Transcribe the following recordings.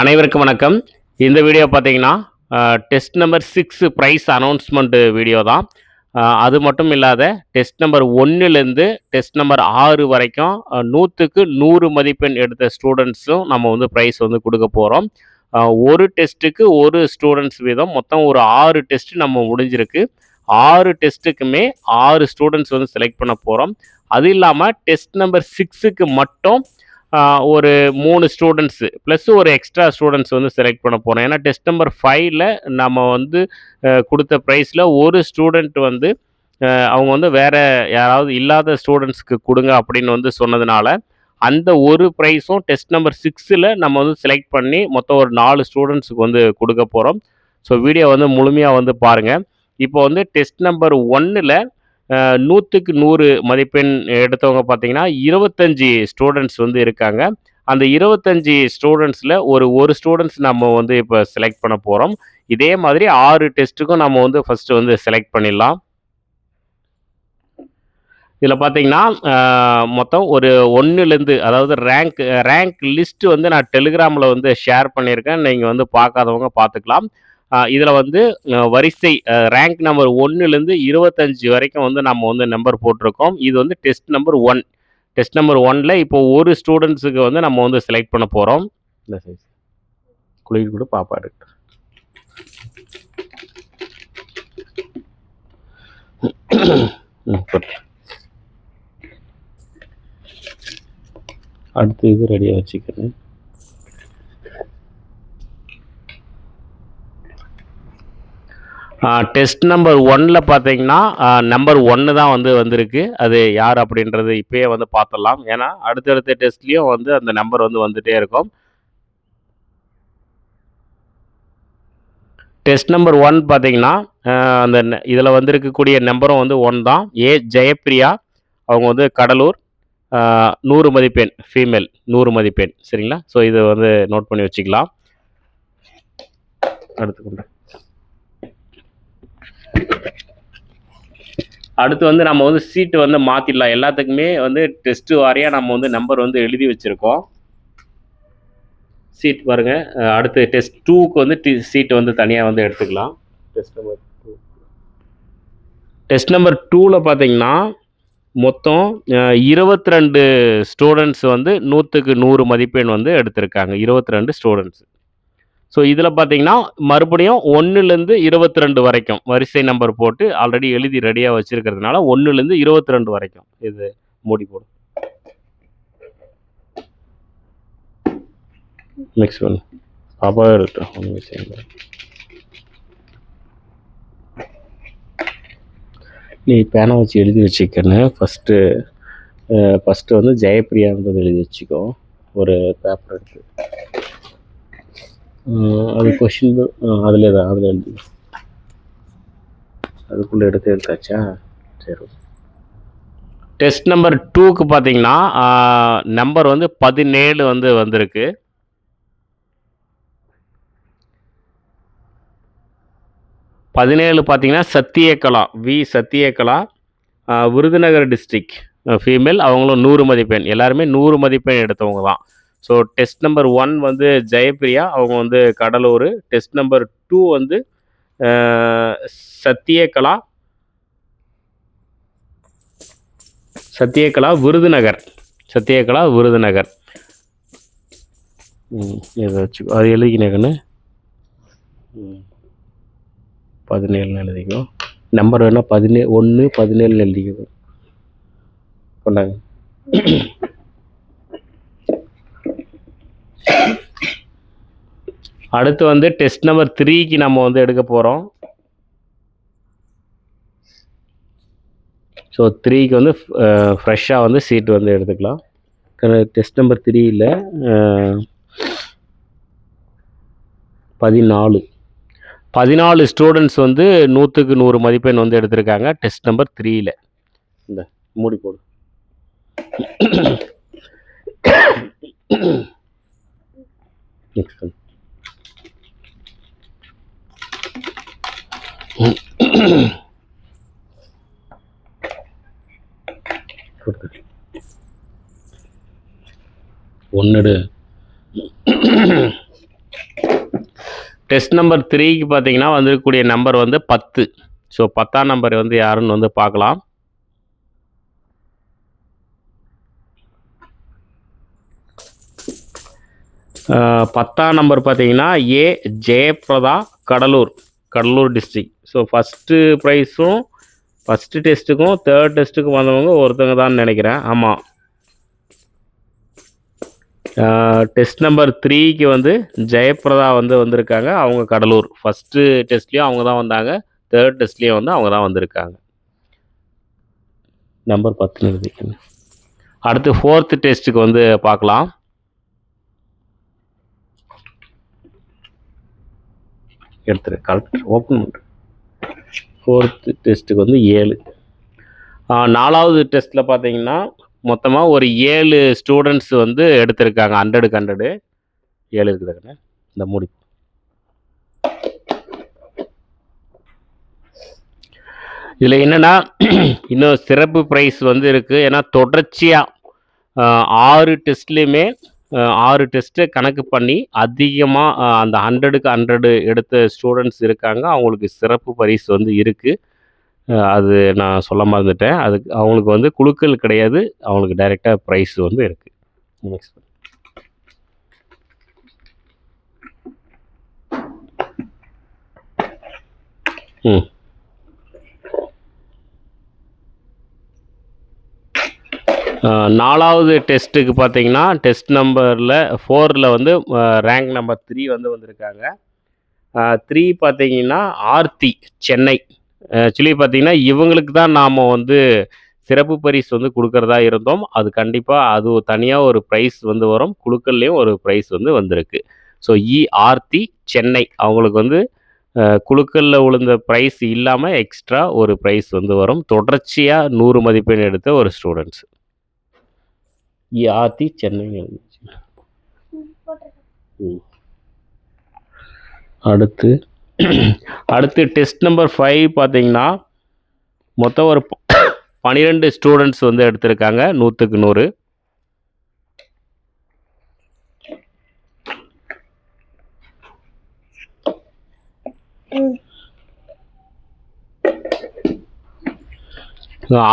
அனைவருக்கும் வணக்கம். இந்த வீடியோ பார்த்தீங்கன்னா, test number 6 prize announcement video தான். அது மட்டும் இல்லாத டெஸ்ட் நம்பர் 1லேருந்து டெஸ்ட் நம்பர் 6 வரைக்கும் 100க்கு 100 மதிப்பெண் எடுத்த ஸ்டூடண்ட்ஸும் நம்ம வந்து பிரைஸ் வந்து குடுக்க போறோம். ஒரு டெஸ்ட்டுக்கு ஒரு ஸ்டூடண்ட்ஸ் வீதம் மொத்தம் ஒரு 6 டெஸ்ட் நம்ம முடிஞ்சிருக்கு. 6 டெஸ்ட்டுக்குமே 6 ஸ்டூடண்ட்ஸ் வந்து செலக்ட் பண்ண போறோம். அது இல்லாம டெஸ்ட் நம்பர் 6க்கு மட்டும் ஒரு 3 ஸ்டூடண்ட்ஸு ப்ளஸ் ஒரு எக்ஸ்ட்ரா ஸ்டூடண்ட்ஸ் வந்து செலக்ட் பண்ண போறோம். ஏன்னா டெஸ்ட் நம்பர் 5ல நம்ம வந்து குடுத்த ப்ரைஸில் ஒரு ஸ்டூடண்ட் வந்து அவங்க வந்து வேற யாராவது இல்லாத ஸ்டூடண்ட்ஸ்க்கு குடுங்க அப்படின்னு வந்து சொன்னதுனால, அந்த ஒரு ப்ரைஸும் டெஸ்ட் நம்பர் 6ல நம்ம வந்து செலக்ட் பண்ணி மொத்தம் ஒரு 4 ஸ்டூடண்ட்ஸுக்கு வந்து குடுக்க போறோம். ஸோ வீடியோ வந்து முழுமையா வந்து பாருங்க. இப்போ வந்து டெஸ்ட் நம்பர் 1ல 100க்கு 100 மதிப்பெண் எடுத்தவங்க பார்த்தீங்கன்னா, 25 ஸ்டூடண்ட்ஸ் வந்து இருக்காங்க. அந்த 25 ஸ்டூடண்ட்ஸில் ஒரு ஸ்டூடண்ட்ஸ் நம்ம வந்து இப்போ செலக்ட் பண்ண போறோம். இதே மாதிரி 6 டெஸ்ட்டுக்கும் நம்ம வந்து ஃபர்ஸ்ட்டு வந்து செலக்ட் பண்ணிடலாம். இதில பார்த்தீங்கன்னா, மொத்தம் ஒரு 1லேருந்து அதாவது ரேங்க் லிஸ்ட் வந்து நான் டெலிகிராமில வந்து ஷேர் பண்ணியிருக்கேன். நீங்க வந்து பார்க்காதவங்க பார்த்துக்கலாம். இதில வந்து வரிசை ரேங்க் நம்பர் 1லேருந்து 25 வரைக்கும் வந்து நம்ம வந்து நம்பர் போட்டிருக்கோம். இது வந்து டெஸ்ட் நம்பர் 1. டெஸ்ட் நம்பர் 1ல இப்போ ஒரு ஸ்டூடண்ட்ஸுக்கு வந்து நம்ம வந்து செலக்ட் பண்ண போறோம். இந்த சைஸ் குளிர் கூட பாப்பா இருக்கு. அடுத்து இது ரெடியாக வச்சுக்கிறேன். டெஸ்ட் நம்பர் 1ல பார்த்தீங்கன்னா, நம்பர் 1 தான் வந்து வந்திருக்கு. அது யார் அப்படின்றது இப்பயே வந்து பார்த்துடலாம். ஏன்னா அடுத்தடுத்த டெஸ்ட்லேயும் வந்து அந்த நம்பர் வந்து வந்துட்டே இருக்கும். டெஸ்ட் நம்பர் 1 பார்த்தீங்கன்னா, அந்த இதில் வந்திருக்கக்கூடிய நம்பரும் வந்து 1 தான். ஜெயப்பிரியா அவங்க வந்து கடலூர். 100 மதிப்பெண் ஃபீமேல் 100 மதிப்பெண் சரிங்களா? ஸோ இதை வந்து நோட் பண்ணி வச்சுக்கலாம். அடுத்து வந்து நம்ம வந்து சீட்டு வந்து மாற்றிடலாம். எல்லாத்துக்குமே வந்து டெஸ்ட்டு வாரியாக நம்ம வந்து நம்பர் வந்து எழுதி வச்சுருக்கோம். சீட் பாருங்க. அடுத்து டெஸ்ட் 2க்கு வந்து சீட்டு வந்து தனியாக வந்து எடுத்துக்கலாம். டெஸ்ட் நம்பர் 2ல பார்த்தீங்கன்னா, மொத்தம் 22 ஸ்டூடண்ட்ஸ் வந்து 100க்கு 100 மதிப்பெண் வந்து எடுத்திருக்காங்க. 22 ஸ்டூடண்ட்ஸ். ஸோ இதில பார்த்தீங்கன்னா, மறுபடியும் 1லேருந்து 22 வரைக்கும் வரிசை நம்பர் போட்டு ஆல்ரெடி எழுதி ரெடியாக வச்சிருக்கிறதுனால 1லேருந்து 22 வரைக்கும். இது மூடி போடு. நெக்ஸ்ட் ஒன் பாப்பாவே இருக்கட்டும். ஒன்றும் விஷயம் இல்லை. நீ பேனா வச்சு எழுதி வச்சுக்கன்னு ஃபஸ்ட்டு வந்து ஜெயப்பிரியான்றது எழுதி வச்சுக்கோ. ஒரு பேப்பர் எடுத்து அது கொஷின் அதில் எழுதி அதுக்குள்ளே எடுத்தாச்சா? சரி. டெஸ்ட் நம்பர் 2க்கு பார்த்தீங்கன்னா, நம்பர் வந்து 17 வந்து வந்திருக்கு. 17 பார்த்தீங்கன்னா, சத்தியகலா சத்தியகலா விருதுநகர் டிஸ்ட்ரிக்ட் ஃபீமேல். அவங்களும் 100 மதிப்பெண். எல்லாருமே 100 மதிப்பெண் எடுத்தவங்க தான். ஸோ டெஸ்ட் நம்பர் 1 வந்து ஜெயப்பிரியா அவங்க வந்து கடலூர். டெஸ்ட் நம்பர் 2 வந்து சத்தியகலா விருதுநகர். இதை வச்சுக்கோ. அது எழுதிக்கினேக்கண்ணு. 17 எழுதிக்கோ. நம்பர் வேணால் 1 17 எழுதிக்கோ. கொண்டாங்க. அடுத்து வந்து டெஸ்ட் நம்பர் 3க்கு நம்ம வந்து எடுக்க போகிறோம். ஸோ 3க்கு வந்து ஃப்ரெஷ்ஷாக வந்து சீட்டு வந்து எடுத்துக்கலாம். டெஸ்ட் நம்பர் 3ல 14 ஸ்டூடெண்ட்ஸ் வந்து 100க்கு 100 மதிப்பெண் வந்து எடுத்திருக்காங்க. டெஸ்ட் நம்பர் 3ல இந்த மூடி போடு. நெக்ஸ்ட் ஒன்று டெஸ்ட் நம்பர் 3க்கு பார்த்தீங்கன்னா வந்திருக்கக்கூடிய நம்பர் வந்து 10. ஸோ 10ஆம் நம்பர் வந்து யாருன்னு வந்து பார்க்கலாம். பத்தாம் நம்பர் பார்த்தீங்கன்னா A Jayaprada, Cuddalore district. So first ப்ரைஸும் ஃபஸ்ட்டு டெஸ்ட்டுக்கும் தேர்ட் டெஸ்ட்டுக்கும் வந்தவங்க ஒருத்தங்க தான் நினைக்கிறேன். ஆமாம், டெஸ்ட் நம்பர் 3க்கு வந்து ஜெயபிரதா வந்து வந்திருக்காங்க. அவங்க கடலூர். ஃபஸ்ட்டு டெஸ்ட்லேயும் அவங்க தான் வந்தாங்க, தேர்ட் டெஸ்ட்லேயும் வந்து அவங்க தான் வந்திருக்காங்க. நம்பர் 10 எழுதிக்கணும். அடுத்து 4th டெஸ்ட்டுக்கு வந்து பார்க்கலாம். எடுத்துரு கரெக்ட் ஓப்பன் பண்ணுறேன். 4th டெஸ்ட்டுக்கு வந்து 7. 4வது டெஸ்ட்டில் பார்த்தீங்கன்னா மொத்தமாக ஒரு 7 ஸ்டூடெண்ட்ஸ் வந்து எடுத்திருக்காங்க. 100க்கு 100 7 இருக்குதுங்க. இந்த மூடி இதில் என்னென்னா இன்னும் சிறப்பு ப்ரைஸ் வந்து இருக்குது. ஏன்னா தொடர்ச்சியாக 6 டெஸ்ட்லேயுமே 6 டெஸ்ட்டு கணக்கு பண்ணி அதிகமாக அந்த 100க்கு 100 எடுத்த ஸ்டூடெண்ட்ஸ் இருக்காங்க. அவங்களுக்கு சிறப்பு பரிசு வந்து இருக்குது. அது நான் சொல்ல மறந்துட்டேன். அதுக்கு அவங்களுக்கு வந்து குழுக்கள் கிடையாது, அவங்களுக்கு டைரெக்டாக ப்ரைஸ் வந்து இருக்குது. நெக்ஸ்ட் ம் 4வது டெஸ்ட்டுக்கு பார்த்தீங்கன்னா டெஸ்ட் நம்பரில் 4ல் வந்து ரேங்க் நம்பர் 3 வந்து வந்திருக்காங்க. 3 பார்த்தீங்கன்னா ஆர்த்தி, சென்னை. ஆக்சுவலி பார்த்தீங்கன்னா இவங்களுக்கு தான் நாம் வந்து சிறப்பு பரிசு வந்து கொடுக்கறதா இருந்தோம். அது கண்டிப்பாக அது தனியாக ஒரு ப்ரைஸ் வந்து வரும். குழுக்கள்லேயும் ஒரு ப்ரைஸ் வந்து வந்திருக்கு. ஸோ ஆர்த்தி, சென்னை அவங்களுக்கு வந்து குழுக்களில் விழுந்த ப்ரைஸ் இல்லாமல் எக்ஸ்ட்ரா ஒரு ப்ரைஸ் வந்து வரும். தொடர்ச்சியாக 100 மதிப்பெண் எடுத்த ஒரு ஸ்டூடெண்ட்ஸ். ஆர்த்தி, சென்னை. அடுத்து டெஸ்ட் நம்பர் 5 பார்த்தீங்கன்னா மொத்தம் ஒரு 12 ஸ்டூடெண்ட்ஸ் வந்து எடுத்திருக்காங்க. 100க்கு 100.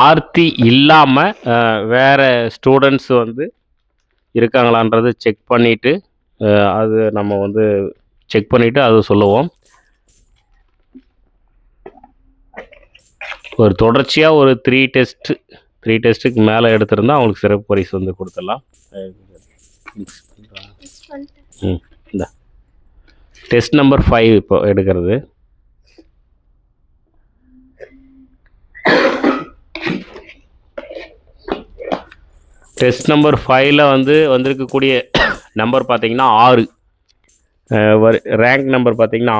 ஆர்த்தி இல்லாமல் வேறு ஸ்டூடெண்ட்ஸ் வந்து இருக்காங்களான்றது செக் பண்ணிவிட்டு அது நம்ம வந்து செக் பண்ணிவிட்டு அது சொல்லுவோம். ஒரு தொடர்ச்சியாக ஒரு 3 டெஸ்ட்டுக்கு மேலே எடுத்திருந்தா அவங்களுக்கு சிறப்பு பரிசு வந்து கொடுத்துடலாம். இந்த டெஸ்ட் நம்பர் 5 இப்போ எடுக்கிறது. டெஸ்ட் நம்பர் 5ல் வந்து வந்திருக்கக்கூடிய நம்பர் பார்த்தீங்கன்னா 6. ரேங்க் நம்பர் பார்த்தீங்கன்னா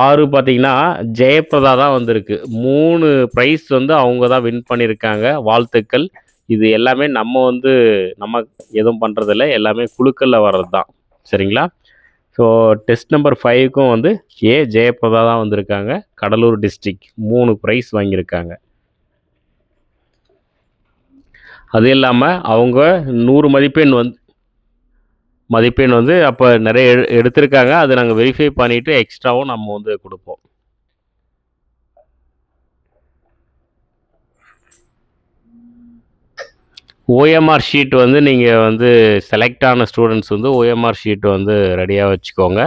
6 பார்த்தீங்கன்னா ஜெயபிரதா தான் வந்திருக்கு. 3 ப்ரைஸ் வந்து அவங்க தான் வின் பண்ணியிருக்காங்க. வாழ்த்துக்கள். இது எல்லாமே நம்ம எதுவும் பண்ணுறதில்ல, எல்லாமே குழுக்களில் வர்றது தான். சரிங்களா? ஸோ டெஸ்ட் நம்பர் 5க்கும் வந்து ஜெயபிரதா தான் வந்திருக்காங்க. கடலூர் டிஸ்ட்ரிக்ட் 3 ப்ரைஸ் வாங்கியிருக்காங்க. அது இல்லாமல் அவங்க 100 மதிப்பெண் வந்து அப்போ நிறைய எடுத்திருக்காங்க. அதை நாங்கள் வெரிஃபை பண்ணிவிட்டு எக்ஸ்ட்ராவும் நம்ம வந்து கொடுப்போம். ஓஎம்ஆர் ஷீட் வந்து நீங்கள் வந்து செலக்ட் ஆன ஸ்டூடெண்ட்ஸ் வந்து ஓஎம்ஆர் ஷீட் வந்து ரெடியாக வச்சுக்கோங்க.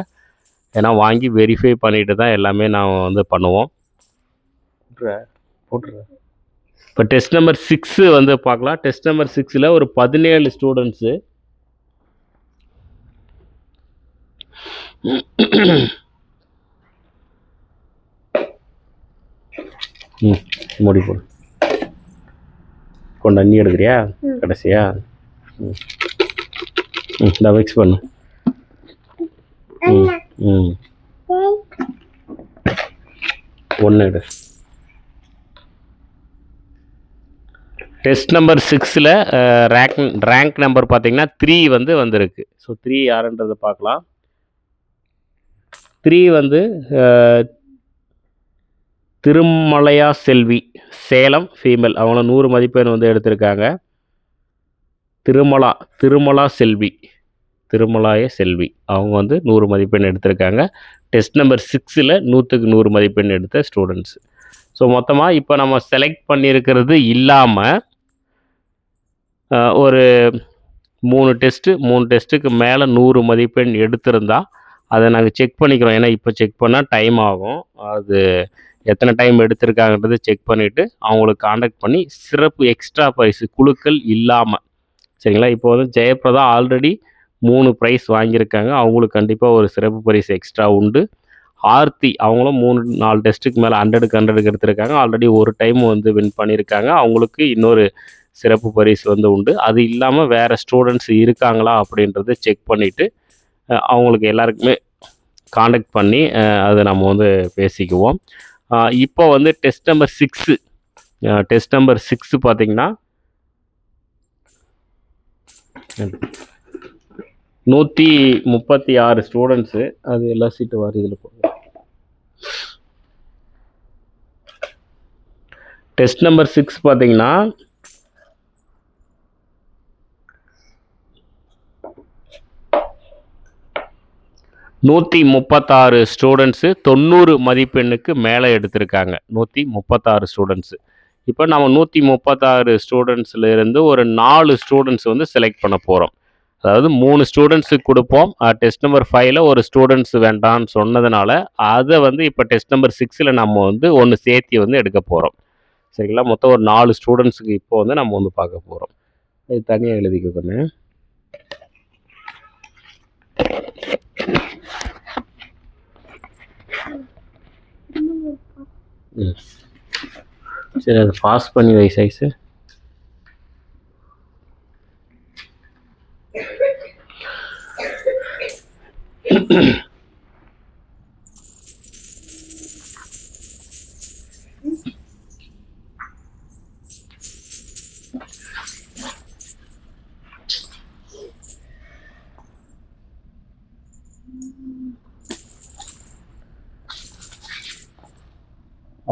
ஏன்னா வாங்கி வெரிஃபை பண்ணிட்டு தான் எல்லாமே நான் வந்து பண்ணுவோம். போட்டுறேன். இப்போ டெஸ்ட் நம்பர் 6 வந்து பார்க்கலாம். டெஸ்ட் நம்பர் 6ல் ஒரு 17 ஸ்டூடெண்ட்ஸு மூடி போடு. கொண்டு அண்ணி எடுக்கிறியா கடைசியா? இந்த மிக்ஸ் பண்ணு. ஒன்று எடு. டெஸ்ட் நம்பர் 6ல் ரேங்க் நம்பர் பார்த்தீங்கன்னா 3 வந்து வந்திருக்கு. ஸோ 3 யாருன்றதை பார்க்கலாம். 3 வந்து திருமலையா செல்வி, சேலம், ஃபீமேல். அவங்கள 100 மதிப்பெண் வந்து எடுத்திருக்காங்க. திருமலா செல்வி, திருமலாய செல்வி. அவங்க வந்து 100 மதிப்பெண் எடுத்திருக்காங்க. டெஸ்ட் நம்பர் 6ல் 100க்கு 100 மதிப்பெண் எடுத்த ஸ்டூடெண்ட்ஸ். ஸோ மொத்தமாக இப்போ நம்ம செலக்ட் பண்ணியிருக்கிறது இல்லாமல் ஒரு 3 டெஸ்ட்டுக்கு மேலே 100 மதிப்பெண் எடுத்திருந்தா அதை நாங்கள் செக் பண்ணிக்கிறோம். ஏன்னா இப்போ செக் பண்ணால் டைம் ஆகும். அது எத்தனை டைம் எடுத்திருக்காங்கன்றதை செக் பண்ணிவிட்டு அவங்களுக்கு காண்டாக்ட் பண்ணி சிறப்பு எக்ஸ்ட்ரா ப்ரைஸு குழுக்கள் இல்லாமல், சரிங்களா? இப்போ வந்து ஜெயபிரதா ஆல்ரெடி 3 ப்ரைஸ் வாங்கியிருக்காங்க. அவங்களுக்கு கண்டிப்பாக ஒரு சிறப்பு பரிசு எக்ஸ்ட்ரா உண்டு. ஆர்த்தி அவங்களும் 3-4 டெஸ்ட்டுக்கு மேலே 100க்கு 100க்கு எடுத்திருக்காங்க. ஆல்ரெடி ஒரு டைம் வந்து வின் பண்ணியிருக்காங்க. அவங்களுக்கு இன்னொரு சிறப்பு பரிசு வந்து உண்டு. அது இல்லாமல் வேறு ஸ்டூடெண்ட்ஸ் இருக்காங்களா அப்படின்றத செக் பண்ணிவிட்டு அவங்களுக்கு எல்லாருக்குமே காண்டாக்ட் பண்ணி அதை நம்ம வந்து பேசிக்குவோம். இப்போ வந்து டெஸ்ட் நம்பர் 6 பார்த்தீங்கன்னா 136 ஸ்டூடெண்ட்ஸு. அது எல்லா சீட்டு வாரி இதில் போடுங்க. டெஸ்ட் நம்பர் 6 பார்த்தீங்கன்னா 136 ஸ்டூடெண்ட்ஸு 90 மதிப்பெண்ணுக்கு மேலே எடுத்திருக்காங்க. 136 ஸ்டூடெண்ட்ஸு. இப்போ நம்ம 136 ஸ்டூடெண்ட்ஸ்லேருந்து ஒரு 4 ஸ்டூடெண்ட்ஸ் வந்து செலக்ட் பண்ண போகிறோம். அதாவது 3 ஸ்டூடெண்ட்ஸுக்கு கொடுப்போம். டெஸ்ட் நம்பர் 5ல் ஒரு ஸ்டூடெண்ட்ஸ் வேண்டான்னு சொன்னதுனால அதை வந்து இப்போ டெஸ்ட் நம்பர் 6ல் நம்ம வந்து ஒன்று சேர்த்தி வந்து எடுக்க போகிறோம். சரிங்களா? மொத்தம் ஒரு 4 ஸ்டூடெண்ட்ஸுக்கு இப்போ வந்து நம்ம வந்து பார்க்க போகிறோம். இது தனியாக எழுதிக்கோங்க. சரி, அதை பாஸ் பண்ணி வை சைஸு.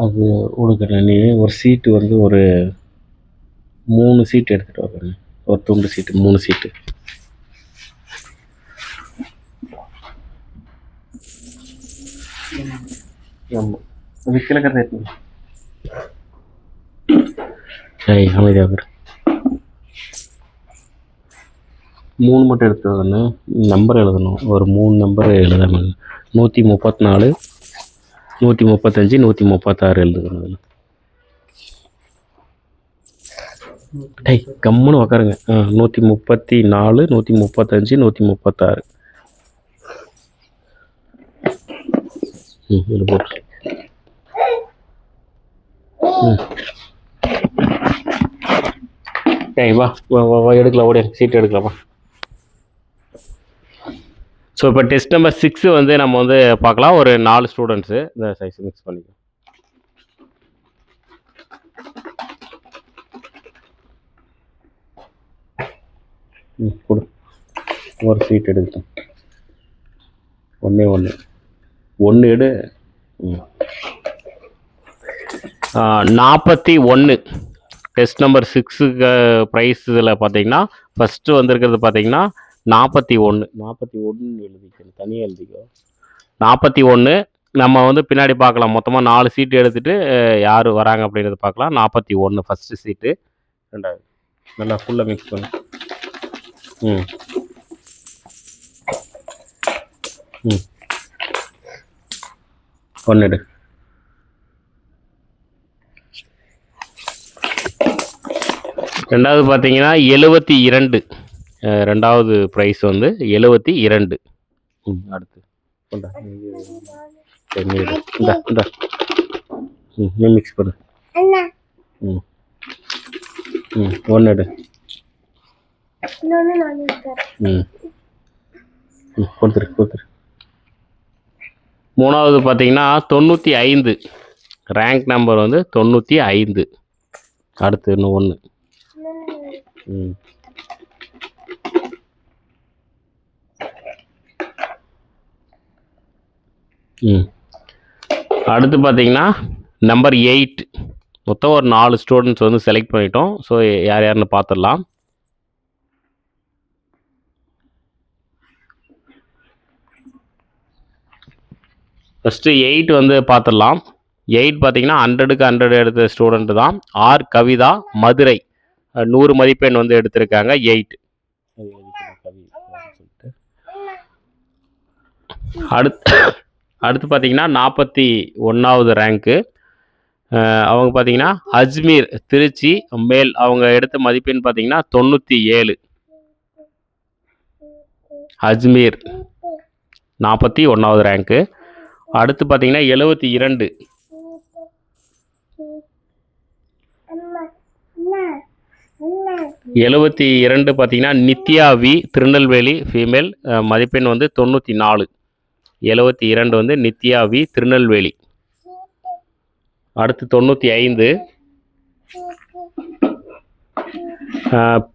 அது கொடுக்குறேன். நீ ஒரு சீட்டு வந்து ஒரு 3 சீட்டு எடுத்துகிட்டு வரேன். ஒரு துண்டு சீட்டு 3 சீட்டு. ஆமாம், அது கிழக்கிறத எடுத்து. சரி, அமைதியாக 3 மட்டும் எடுத்து வரணும். நம்பர் எழுதணும். ஒரு 3 நம்பர் எழுதணும். 134, 135, 136 எழுதுக்கணும். டேய் கம்முன்னு உக்காருங்க. 134, 135, 136. இதில் போட்டு டேய் வா எடுக்கலாம். ஓடி சீட்டு எடுக்கலாமா? ஸோ இப்போ டெஸ்ட் நம்பர் 6 வந்து நம்ம வந்து பார்க்கலாம். ஒரு 4 ஸ்டூடெண்ட்ஸு இந்த சைஸ் மிக்ஸ் பண்ணிக்கலாம். கொடு. ஒரு சீட் எடுக்கட்டும். ஒன்று எடு. 41 டெஸ்ட் நம்பர் 6க்கு ப்ரைஸ் இதில் பார்த்தீங்கன்னா ஃபஸ்ட்டு வந்திருக்கிறது பார்த்தீங்கன்னா 41 எழுதிக்கணும். தனியாக எழுதிக்கோ. 41 நம்ம வந்து பின்னாடி பார்க்கலாம். மொத்தமாக 4 சீட்டு எடுத்துகிட்டு யார் வராங்க அப்படின்றத பார்க்கலாம். 41 ஃபஸ்ட்டு சீட்டு. 2வது நல்லா ஃபுல்லாக மிக்ஸ் பண்ணு. ஒன்று எடு. ரெண்டாவது பார்த்தீங்கன்னா 72. ரெண்டாவது ப்ரைஸ் வந்து 72. அடுத்து இந்த நீ மிக்ஸ் பண்ணு. ஒன்று எடு. கொடுத்துரு. மூணாவது பார்த்தீங்கன்னா 95. ரேங்க் நம்பர் வந்து 95. அடுத்து இன்னும் 1. அடுத்து பார்த்தீங்கன்னா நம்பர் 8. மொத்தம் ஒரு 4 ஸ்டூடெண்ட்ஸ் வந்து செலக்ட் பண்ணிட்டோம். ஸோ யார் யாருன்னு பார்த்துடலாம். ஃபஸ்ட்டு 8 வந்து பார்த்துடலாம். 8 பார்த்தீங்கன்னா 100க்கு 100 எடுத்த ஸ்டூடெண்ட் தான். ஆர் கவிதா, மதுரை. 100 மதிப்பெண் வந்து எடுத்திருக்காங்க 8. அடுத்து பார்த்தீங்கன்னா 41வது ரேங்க்கு. அவங்க பார்த்தீங்கன்னா அஜ்மீர், திருச்சி மேல். அவங்க எடுத்த மதிப்பெண் பார்த்தீங்கன்னா 97. அஜ்மீர் 41வது ரேங்க்கு. அடுத்து பார்த்தீங்கன்னா 72. 72 பார்த்தீங்கன்னா நித்யா வி, திருநெல்வேலி ஃபீமேல். மதிப்பெண் வந்து 94. 72 வந்து நித்யா வி, திருநெல்வேலி. அடுத்து 95.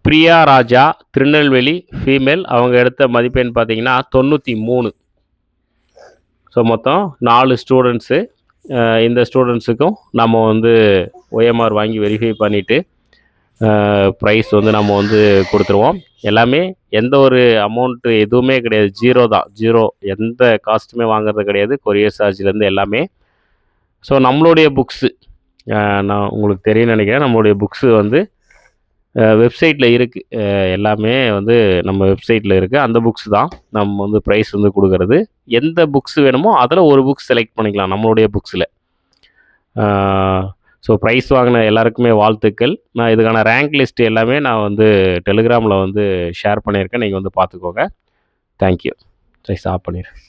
பிரியா ராஜா, திருநெல்வேலி ஃபீமேல். அவங்க எடுத்த மதிப்பெண் பார்த்தீங்கன்னா 93. ஸோ மொத்தம் 4 ஸ்டூடெண்ட்ஸு. இந்த ஸ்டூடெண்ட்ஸுக்கும் நம்ம வந்து OMR வாங்கி வெரிஃபை பண்ணிவிட்டு ப்ரைஸ் வந்து நம்ம வந்து கொடுத்துருவோம். எல்லாமே எந்த ஒரு அமௌண்ட்டு எதுவுமே கிடையாது, ஜீரோ தான். ஜீரோ, எந்த காஸ்ட்டுமே வாங்குறது கிடையாது, கொரியர் சார்ஜ்லேருந்து எல்லாமே. ஸோ நம்மளுடைய புக்ஸு நான் உங்களுக்கு தெரியும்னு நினைக்கிறேன். நம்மளுடைய புக்ஸு வந்து வெப்சைட்டில் இருக்குது. எல்லாமே வந்து நம்ம வெப்சைட்டில் இருக்குது. அந்த புக்ஸ் தான் நம்ம வந்து ப்ரைஸ் வந்து கொடுக்குறது. எந்த புக்ஸ் வேணுமோ அதில் ஒரு புக் செலக்ட் பண்ணிக்கலாம் நம்மளுடைய புக்ஸில். ஸோ ப்ரைஸ் வாங்கின எல்லாருக்குமே வாழ்த்துக்கள். நான் இதுக்கான ரேங்க் லிஸ்ட் எல்லாமே நான் வந்து டெலிகிராமில் வந்து ஷேர் பண்ணியிருக்கேன். நீங்கள் வந்து பார்த்துக்கோங்க. தேங்க்யூ. சரி, ஸ்டாப் பண்ணிடுறேன்.